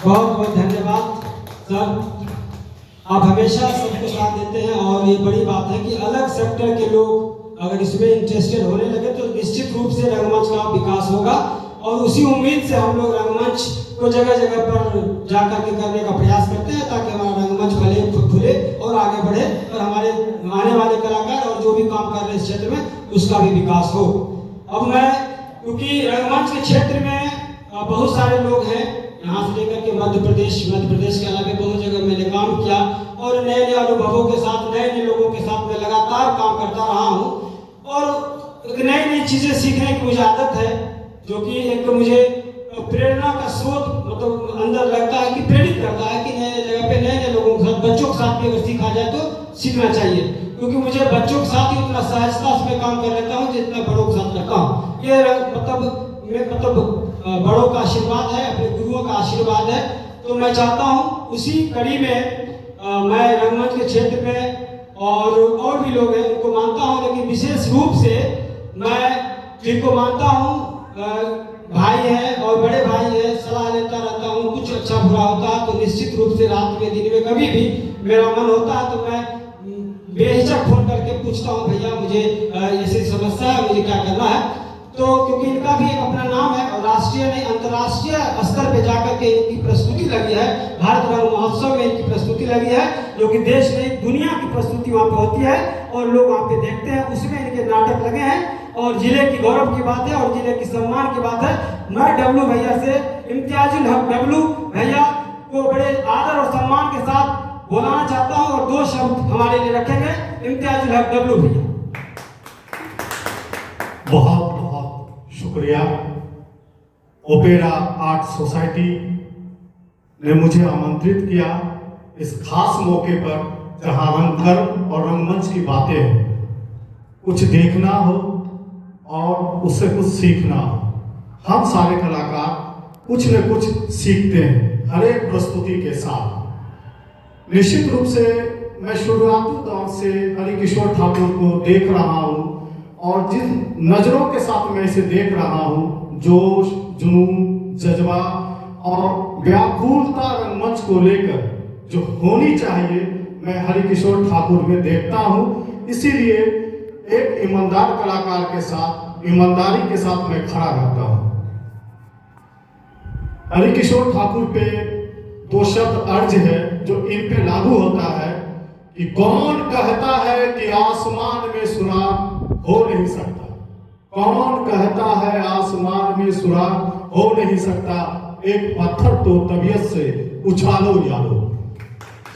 बहुत बहुत धन्यवाद सर, आप हमेशा सबको साथ देते हैं और ये बड़ी बात है कि अलग सेक्टर के लोग अगर इसमें इंटरेस्टेड होने लगे तो निश्चित रूप से रंगमंच का विकास होगा और उसी उम्मीद से हम लोग रंगमंच को जगह जगह पर जाकर के करने का प्रयास करते हैं ताकि हमारा रंगमंच भले फूले और आगे बढ़े और हमारे आने वाले कलाकार और जो भी काम कर रहे हैं इस क्षेत्र में उसका भी विकास हो। अब मैं क्योंकि रंगमंच के क्षेत्र में बहुत सारे लोग हैं, यहाँ से लेकर के मध्य प्रदेश के अलावा बहुत जगह मैंने काम किया और नए नए अनुभवों के साथ नए लोगों के साथ मैं लगातार काम करता रहा हूँ और नई नई चीज़ें सीखने की मुझे आदत है, जो कि एक मुझे प्रेरणा का स्रोत मतलब अंदर लगता है कि प्रेरित करता है कि नए जगह पे नए लोगों के साथ बच्चों के साथ भी अगर सीखा जाए तो सीखना चाहिए, क्योंकि मुझे बच्चों के साथ ही उतना सहजता से मैं काम कर लेता हूँ जितना बड़ों के साथ करता हूँ। ये मतलब बड़ों का आशीर्वाद है, अपने गुरुओं का आशीर्वाद है। तो मैं चाहता हूँ उसी कड़ी में मैं रंगमंच के क्षेत्र में और भी लोग हैं उनको मानता हूँ, लेकिन विशेष रूप से मैं जिनको मानता हूँ भाई है और बड़े भाई है, सलाह लेता रहता हूँ, कुछ अच्छा बुरा होता है तो निश्चित रूप से रात में दिन में कभी भी मेरा मन होता है तो मैं बेहिचक फोन करके पूछता हूँ भैया मुझे ऐसी समस्या है, मुझे क्या करना है। तो क्योंकि इनका भी एक अपना नाम है और राष्ट्रीय नहीं अंतर्राष्ट्रीय स्तर पे जाकर के इनकी प्रस्तुति लगी है, भारत रंग महोत्सव में इनकी प्रस्तुति लगी है, जो कि देश नहीं दुनिया की प्रस्तुति वहाँ पे होती है और लोग वहाँ पे देखते हैं, उसमें इनके नाटक लगे हैं और जिले की गौरव की बात है और जिले की सम्मान की बात है। मैं डब्लू भैया से इम्तियाजुल हक डब्लू भैया को बड़े आदर और सम्मान के साथ बुलाना चाहता हूँ और 2 शब्द हमारे लिए रखेंगे। इम्तियाजुल हक डब्लू भैया। बहुत बहुत शुक्रिया। ओपेरा आर्ट सोसाइटी ने मुझे आमंत्रित किया इस खास मौके पर जहां रंगकर्म और रंगमंच की बातें कुछ देखना हो और उससे कुछ सीखना हो। हम सारे कलाकार कुछ न कुछ सीखते हैं हर एक प्रस्तुति के साथ। निश्चित रूप से मैं शुरुआती दौर से हरिकिशोर ठाकुर को देख रहा हूँ और जिन नजरों के साथ मैं इसे देख रहा हूँ, जोश, जुनून, जज्बा और व्याकुलता रंगमंच को लेकर जो होनी चाहिए, मैं हरिकिशोर ठाकुर में देखता हूँ। इसीलिए एक ईमानदार कलाकार के साथ ईमानदारी के साथ मैं खड़ा रहता हूँ। हरिकिशोर ठाकुर पे 2 शब्द अर्ज है जो इन पे लागू होता है कि कौन कहता है कि आसमान में सुराग हो नहीं सकता, कौन कहता है आसमान में सुराग हो नहीं सकता, एक पत्थर तो तबीयत से उछालो यारो।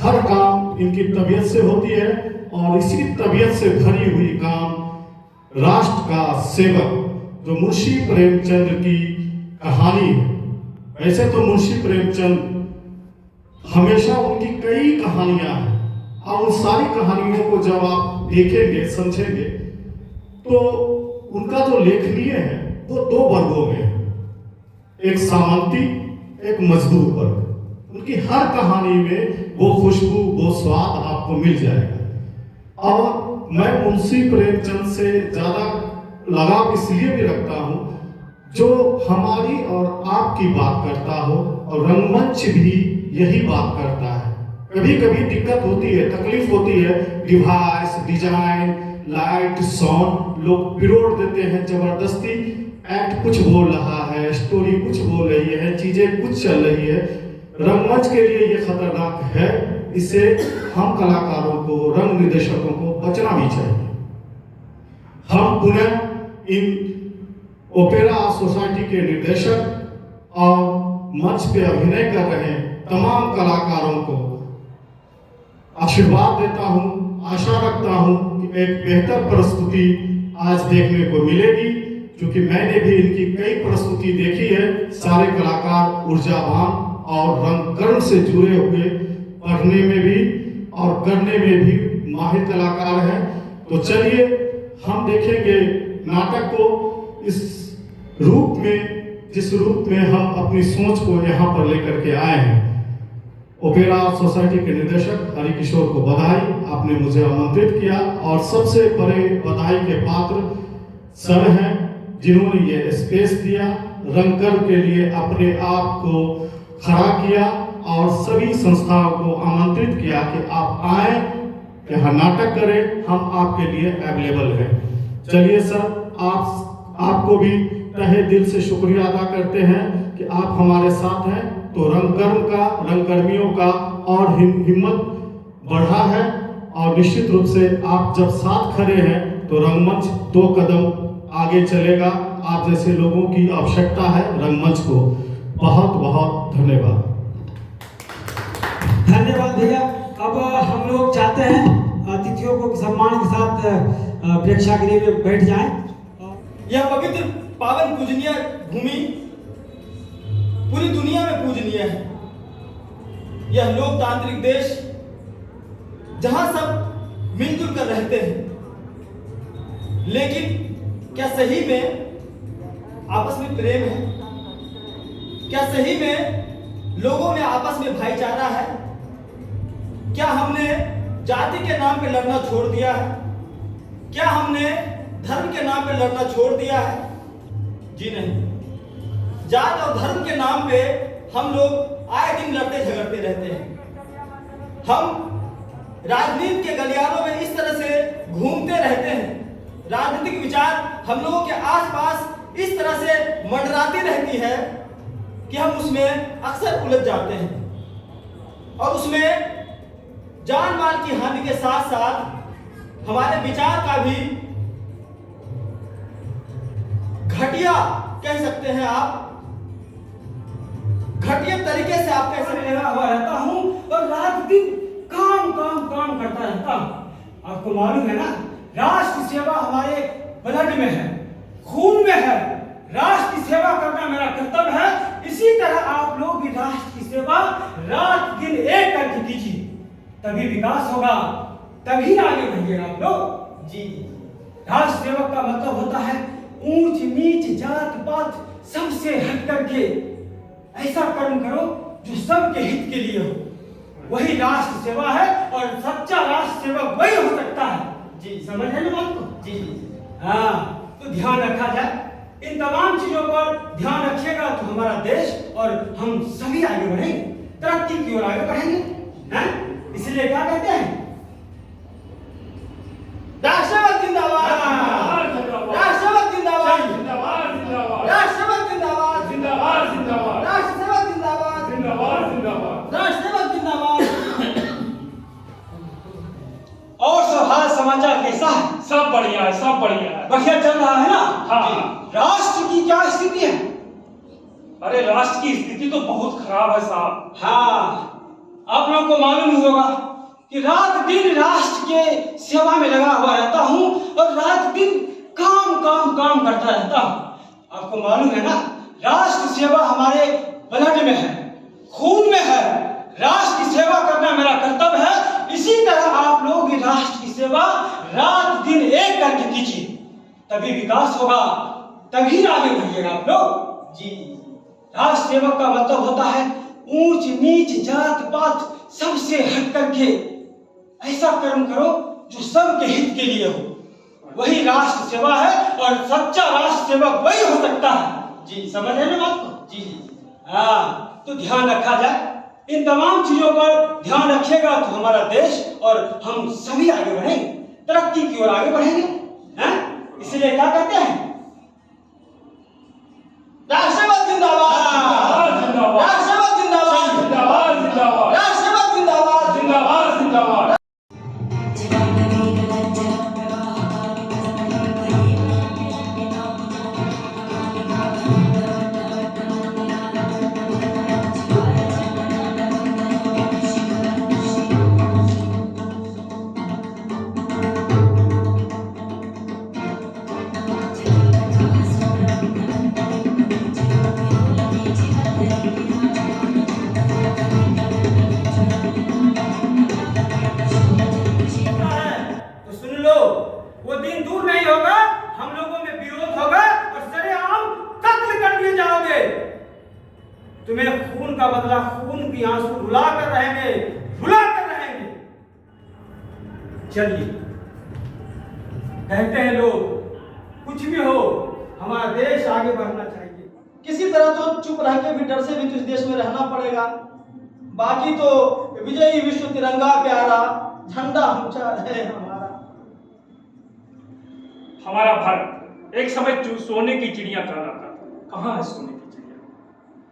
हर काम इनकी तबीयत से होती है और इसी तबीयत से भरी हुई काम राष्ट्र का सेवक जो मुंशी प्रेमचंद की कहानी है। वैसे तो मुंशी प्रेमचंद हमेशा उनकी कई कहानियां हैं और उन सारी कहानियों को जब आप देखेंगे समझेंगे तो उनका जो लेखनीय है वो 2 वर्गों में है, एक सामंती, एक मजदूर वर्ग। उनकी हर कहानी में वो खुशबू वो स्वाद आपको मिल जाएगा। और मैं मुंशी प्रेमचंद से ज्यादा लगाव इसलिए भी रखता हूँ जो हमारी और आपकी बात करता हो और रंगमंच भी यही बात करता है। कभी कभी दिक्कत होती है, तकलीफ होती है, डिवाइस, डिजाइन, लाइट, साउंड लोग पिरोड़ देते हैं जबरदस्ती। एक्ट कुछ बोल रहा है, स्टोरी कुछ बोल रही है, चीजें कुछ चल रही है। रंगमंच के लिए ये खतरनाक है, इससे हम कलाकारों को, रंग निर्देशकों को बचना भी चाहिए। हम पुनः इन ओपेरा सोसाइटी के निर्देशक और मंच पे अभिनय कर रहे तमाम कलाकारों को आशीर्वाद देता हूँ, आशा रखता हूँ कि एक बेहतर प्रस्तुति आज देखने को मिलेगी, क्योंकि मैंने भी इनकी कई प्रस्तुति देखी है। सारे कलाकार ऊर्जावान और रंगकर्म से जुड़े हुए, पढ़ने में भी और करने में भी माहिर कलाकार हैं। तो चलिए हम देखेंगे नाटक को इस रूप में, जिस रूप में हम अपनी सोच को यहाँ पर लेकर के आए हैं। ओपेरा सोसाइटी के निदेशक हरिकिशोर को बधाई, आपने मुझे आमंत्रित किया और सबसे बड़े बधाई के पात्र सर हैं जिन्होंने ये स्पेस दिया, रंगकर्म के लिए अपने आप को खड़ा किया। और सभी संस्थाओं को आमंत्रित किया कि आप आए, यहाँ नाटक करें, हम आपके लिए अवेलेबल हैं। चलिए सर, आपको भी तहे दिल से शुक्रिया अदा करते हैं कि आप हमारे साथ हैं। तो रंगकर्मियों का और हिम्मत बढ़ा है, और निश्चित रूप से आप जब साथ खड़े हैं तो रंगमंच 2 कदम आगे चलेगा। आप जैसे लोगों की आवश्यकता है रंगमंच को। बहुत बहुत धन्यवाद। धन्यवाद भैया। अब हम लोग चाहते हैं अतिथियों को सम्मान के साथ प्रेक्षागृह में बैठ जाएं। यह पवित्र पावन पूजनीय भूमि पूरी दुनिया में पूजनीय है। यह लोकतांत्रिक देश जहां सब मिलजुल कर रहते हैं, लेकिन क्या सही में आपस में प्रेम है? क्या सही में लोगों में आपस में भाईचारा है? क्या हमने जाति के नाम पे लड़ना छोड़ दिया है? क्या हमने धर्म के नाम पे लड़ना छोड़ दिया है? जी नहीं। जात और धर्म के नाम पे हम लोग आए दिन लड़ते झगड़ते रहते हैं। हम राजनीति के गलियारों में इस तरह से घूमते रहते हैं। राजनीतिक विचार हम लोगों के आसपास इस तरह से मंडराती रहती है कि हम उसमें अक्सर उलझ जाते हैं, और उसमें जान माल की हानि के साथ साथ हमारे विचार का भी घटिया कह सकते हैं आप, घटिया तरीके से आप कह सकते हैं। लगा हुआ रहता हूँ और रात दिन काम काम काम करता रहता हूँ। आपको मालूम है ना, राष्ट्र सेवा हमारे ब्लड में है, खून में है। राष्ट्र की सेवा करना मेरा कर्तव्य है। इसी तरह आप लोग भी राष्ट्र की सेवा रात दिन एक करके कीजिए, तभी विकास होगा, तभी आगे बढ़िएगा आप लोग। जी, राष्ट्र सेवक का मतलब होता है ऊंच नीच जात पात सबसे हट करके ऐसा कर्म करो जो सबके हित के लिए हो। वही राष्ट्र सेवा है, और सच्चा राष्ट्र सेवक वही हो सकता है। जी, समझ है ना बात को? जी हाँ, तो ध्यान रखा जाए, इन तमाम चीजों पर ध्यान रखिएगा तो हमारा देश और हम सभी आगे बढ़ेंगे, तरक्की की ओर आगे बढ़ेंगे। हैं? इसलिए क्या कहते हैं, राष्ट्रवाद जिंदाबाद, राष्ट्रवाद जिंदाबाद, राष्ट्रवाद जिंदाबाद, राष्ट्रवाद जिंदाबाद, राष्ट्रवाद जिंदाबाद। और सब हाल समाचार कैसा है? सब बढ़िया है, सब बढ़िया है। बढ़िया चल रहा है ना? हाँ। राष्ट्र की क्या स्थिति है? अरे राष्ट्र की स्थिति तो बहुत खराब है साहब। हाँ, आप लोग को मालूम ही होगा कि रात दिन राष्ट्र के सेवा में लगा हुआ रहता हूँ, और रात दिन काम काम काम करता रहता हूँ। आपको मालूम है ना, राष्ट्र सेवा हमारे ब्लड में है, खून में है। राष्ट्र की सेवा करना मेरा कर्तव्य है। इसी तरह आप लोग भी राष्ट्र की सेवा रात दिन एक करके कीजिए, तभी विकास होगा, तभी आगे बढ़िएगा आप लोग। जी, राष्ट्र सेवक का मतलब होता है ऊंच नीच जात पात सबसे हट करके ऐसा कर्म करो जो सबके हित के लिए हो। वही राष्ट्र सेवा है, और सच्चा राष्ट्र सेवक वही हो सकता है। जी, समझ है ना बात को? जी हाँ, तो ध्यान रखा जाए, इन तमाम चीजों पर ध्यान रखिएगा तो हमारा देश और हम सभी आगे बढ़ेंगे, तरक्की की ओर आगे बढ़ेंगे। हैं? इसलिए क्या कहते हैं, राष्ट्रवाद जिंदाबाद, राष्ट्रवाद जिंदाबाद, राष्ट्रवाद जिंदाबाद। वो दिन दूर नहीं होगा, हम लोगों में विरोध होगा और सरेआम कत्ल कर दिए जाओगे। तुम्हें खून का बदला खून की आंसू रुला कर रहेंगे, रुला कर रहेंगे। चलिए, कहते हैं लोग कुछ भी हो हमारा देश आगे बढ़ना चाहिए। किसी तरह तो चुप रह के भी डर से भी तो इस देश में रहना पड़ेगा। बाकी तो विजयी विश्व तिरंगा प्यारा, झंडा ऊंचा रहे हमारा। हमारा भारत एक समय सोने की चिड़िया कहलाता था। कहाँ है सोने की चिड़िया?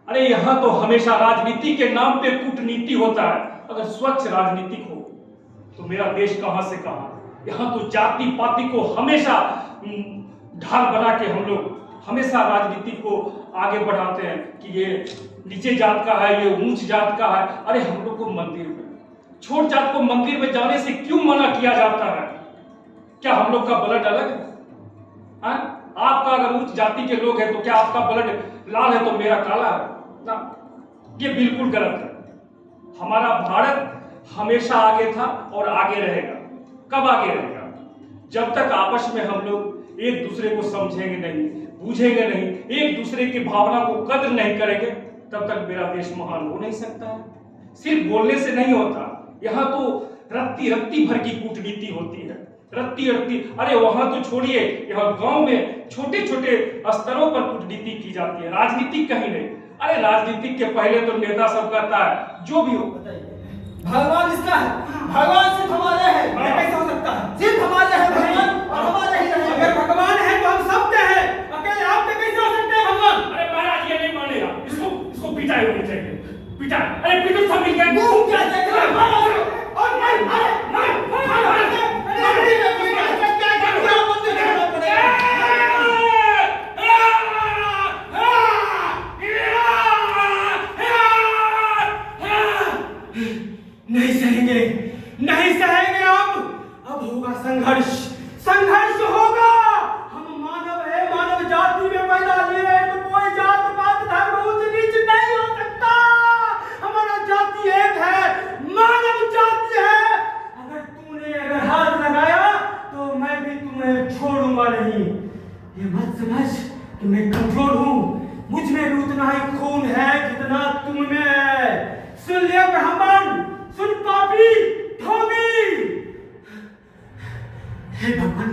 अरे यहाँ तो हमेशा राजनीति के नाम पे कूटनीति होता है। अगर स्वच्छ राजनीतिक हो तो मेरा देश कहाँ से कहाँ। यहाँ तो जाति पाति को हमेशा ढाल बना के हम लोग हमेशा राजनीति को आगे बढ़ाते हैं कि ये नीचे जात का है, ये ऊंच जात का है। अरे हम लोग को मंदिर में, छोट जात को मंदिर में जाने से क्यों मना किया जाता है? क्या हम लोग का ब्लड अलग है? आपका अगर उच्च जाति के लोग हैं तो क्या आपका ब्लड लाल है तो मेरा काला है ना? ये बिल्कुल गलत है। हमारा भारत हमेशा आगे था और आगे रहेगा। कब आगे रहेगा? जब तक आपस में हम लोग एक दूसरे को समझेंगे नहीं, बूझेंगे नहीं, एक दूसरे की भावना को कद्र नहीं करेंगे, तब तक मेरा देश महान हो नहीं सकता है। सिर्फ बोलने से नहीं होता। यहाँ तो रत्ती रत्ती भर की कूटनीति होती है, रत्ती रत्ती। अरे वहां तो छोड़िए, यहाँ गांव में छोटे छोटे स्तरों पर कूटनीति की जाती है, राजनीति कहीं नहीं। अरे राजनीति के पहले तो नेता सब कहता है जो भी हो। भगवान इसका है, भगवान सिर्फ हमारे हैं। ये कैसे हो सकता है? सिर्फ हमारे हैं भगवान और हमारे ही रहेंगे। अगर भगवान है तो हम सबके हैं, अकेले आप पे कैसे हो सकते हैं भगवान? अरे महाराज ये नहीं मानेगा, इसको पिटाई होनी चाहिए, पिटाई। अरे पिटो सब मिल गए। मुंह क्या देख रहे हो? और नहीं, नहीं सहेंगे, नहीं सहेंगे। अब होगा संघर्ष, संघर्ष होगा। हम मानव है, मानव जाति में पैदा लिए हैं, तो कोई जात पात धर्म ऊंच नीच नहीं हो सकता। हमारा जाति एक है, मानव जाति है। अगर हाथ लगाया तो मैं भी तुम्हें छोड़ूंगा नहीं। ये मत समझ कि मैं कमजोर हूँ, मुझ में भी उतना ही खून है जितना तुम में है। सुन लिया ब्राह्मण, सुन पापी, ठोगी। हे भगवान,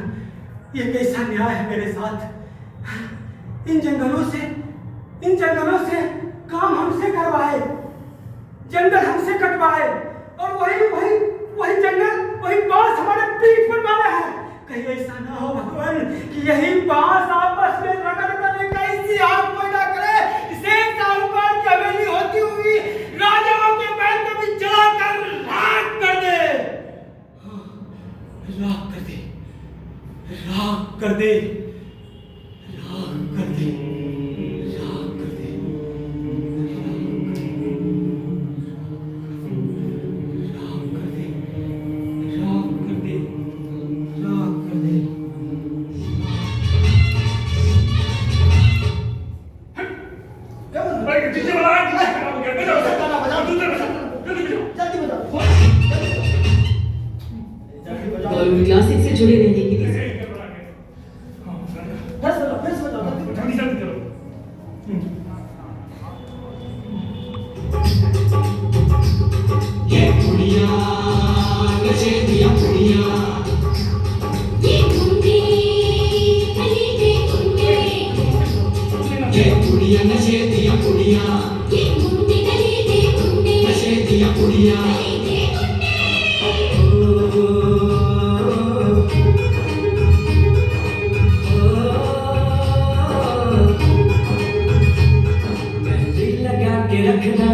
ये कैसा न्याय है मेरे साथ? इन जंगलों से काम हमसे करवाए, जंगल हमसे कटवाए, और वही जंगल, वही बांस हमारे पीठ पर मारा है। कहीं ऐसा ना हो भगवान कि यही बांस आपस में रगड़ कर एक ऐसी आग पैदा करे, शेर साहूकार की हवेली होती हुई राजाओं के बैल को भी जलाकर राख कर दे। राख कर दे, राख कर दे, राख कर दे, राख कर दे, राख कर दे, राख कर दे, राख कर दे। क्या बोल रहे हो? डीजे वाला है, डीजे खराब हो गया। बजाओ, बजाओ, दूसरा बजाओ, जल्दी बजाओ। जल्दी बजाओ, और क्लासिक से जुड़े रहने के लिए फिर से बजाओ, जल्दी जल्दी करो। ये कुड़िया नचे दिया कुड़िया, ये घूमते गली दे घूमते, ये कुड़िया नचे दिया कुड़िया, ये घूमते गली दे घूमते, नचे दिया कुड़िया। गली दे घूमते। मेहंदी लगा के रखना,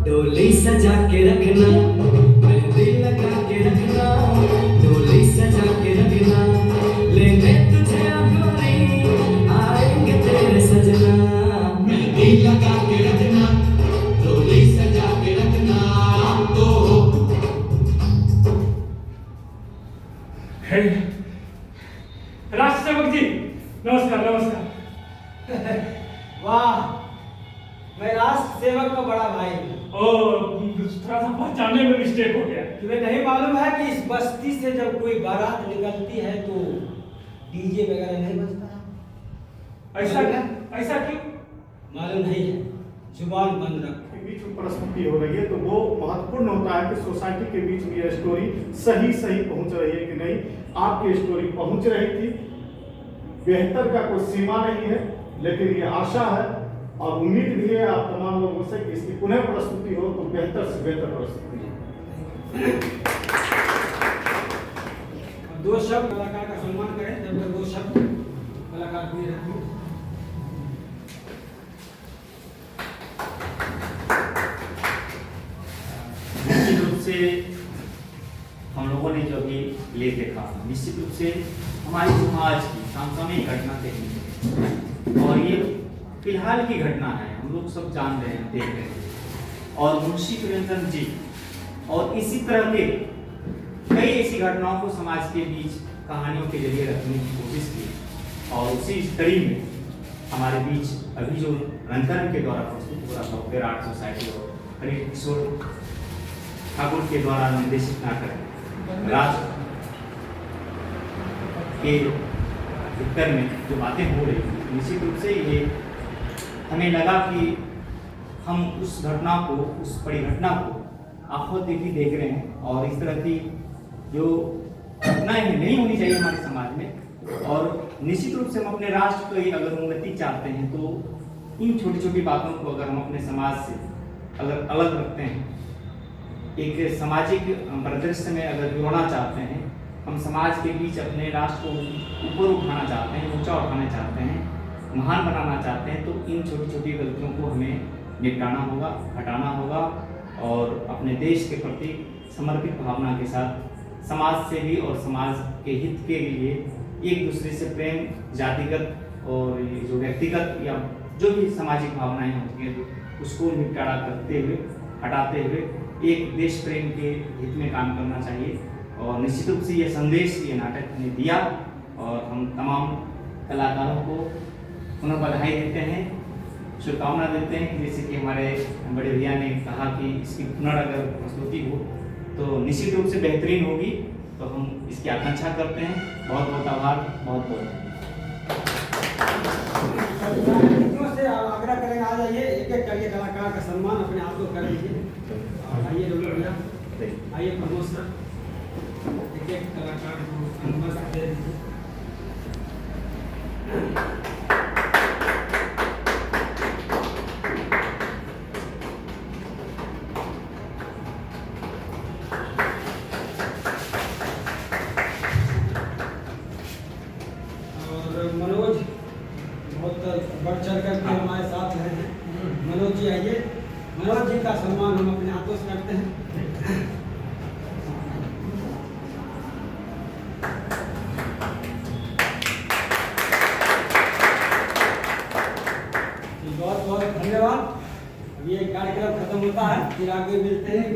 डोली सजा के रखना, मेहंदी लगा के रखना, डोली सजा के रखना, लेने तुझे गोरी आएंगे तेरे सजना। मेहंदी लगा के रखना, डोली सजा के रखना। तो हे राष्ट्र सेवक जी, नमस्कार नमस्कार। वाह, मैं राष्ट्र सेवक का बड़ा भाई हूँ। और थोड़ा सा पहचानने में मिस्टेक हो गया। तुम्हें नहीं मालूम है कि इस बस्ती से जब कोई बारात निकलती है तो डीजे वगैरह नहीं बजता है? ऐसा क्यों? मालूम नहीं है, जुबान बंद रखो। के बीच में प्रस्तुति हो रही है तो वो महत्वपूर्ण होता है कि सोसाइटी के बीच में ये स्टोरी सही पहुंच रही है कि नहीं। आपकी स्टोरी पहुंच रही थी, बेहतर का कोई सीमा नहीं है, लेकिन ये आशा है और उम्मीद भी है आप तमाम लोगों से कि इसकी पुनः प्रस्तुति हो तो बेहतर से बेहतर प्रस्तुति हो। दो शब्द कलाकार का सम्मान करें, जब तक दो शब्द कलाकार भी रखें। निश्चित रूप से हम लोगों ने जो अभी ले देखा, निश्चित रूप से हमारे समाज की समसामयिक घटना देखनी है और ये फिलहाल की घटना है, हम लोग सब जान रहे हैं, देख रहे हैं। और मुंशी प्रेमचंद जी और इसी तरह के कई ऐसी घटनाओं को समाज के बीच कहानियों के जरिए रखने की कोशिश की और उसी कड़ी में हमारे बीच अभी जो रंगकर्म के द्वारा प्रस्तुत हो रहा था विराट सोसाइटी और हरि किशोर ठाकुर के द्वारा निर्देशित नाटक राज के उत्तर में जो बातें हो रही थी, निश्चित रूप से ये हमें लगा कि हम उस घटना को, उस परिघटना को आंखों देखी देख रहे हैं और इस तरह की जो घटनाएं नहीं होनी चाहिए हमारे समाज में। और निश्चित रूप से हम अपने राष्ट्र की अगर उन्नति चाहते हैं तो इन छोटी छोटी बातों को अगर हम अपने समाज से अगर अलग रखते हैं, एक सामाजिक परिदृश्य में अगर जोड़ना चाहते हैं, हम समाज के बीच अपने राष्ट्र को ऊपर उठाना चाहते हैं, ऊंचा उठाना चाहते हैं, महान बनाना चाहते हैं, तो इन छोटी छोटी गलतियों को हमें निपटाना होगा, हटाना होगा और अपने देश के प्रति समर्पित भावना के साथ समाज से भी और समाज के हित के लिए एक दूसरे से प्रेम, जातिगत और जो व्यक्तिगत या जो भी सामाजिक भावनाएं होती हैं उसको निपटारा करते हुए, हटाते हुए एक देश प्रेम के हित में काम करना चाहिए। और निश्चित रूप से ये संदेश ये नाटक ने दिया और हम तमाम कलाकारों को पुनः बधाई देते हैं, शुभकामना देते हैं कि जैसे कि हमारे बड़े भैया ने कहा कि इसकी पुनर् प्रस्तुति हो तो निश्चित रूप से बेहतरीन होगी, तो हम इसकी आकांक्षा करते हैं। बहुत बहुत आभार, बहुत बहुत से आग्रह करेंगे, आ जाइए, एक एक करके कलाकार का सम्मान अपने आप को कर दीजिए। आइए डॉक्टर भैया, आइए प्रमोद सर, एक एक कलाकार को अनुभव दे दीजिए। मनोज बहुत बढ़ चढ़ कर के हमारे साथ रहे हैं। मनोज जी आइए, मनोज जी का सम्मान हम अपने हाथों से करते हैं। बहुत बहुत धन्यवाद। ये कार्यक्रम खत्म होता है, फिर आगे मिलते हैं।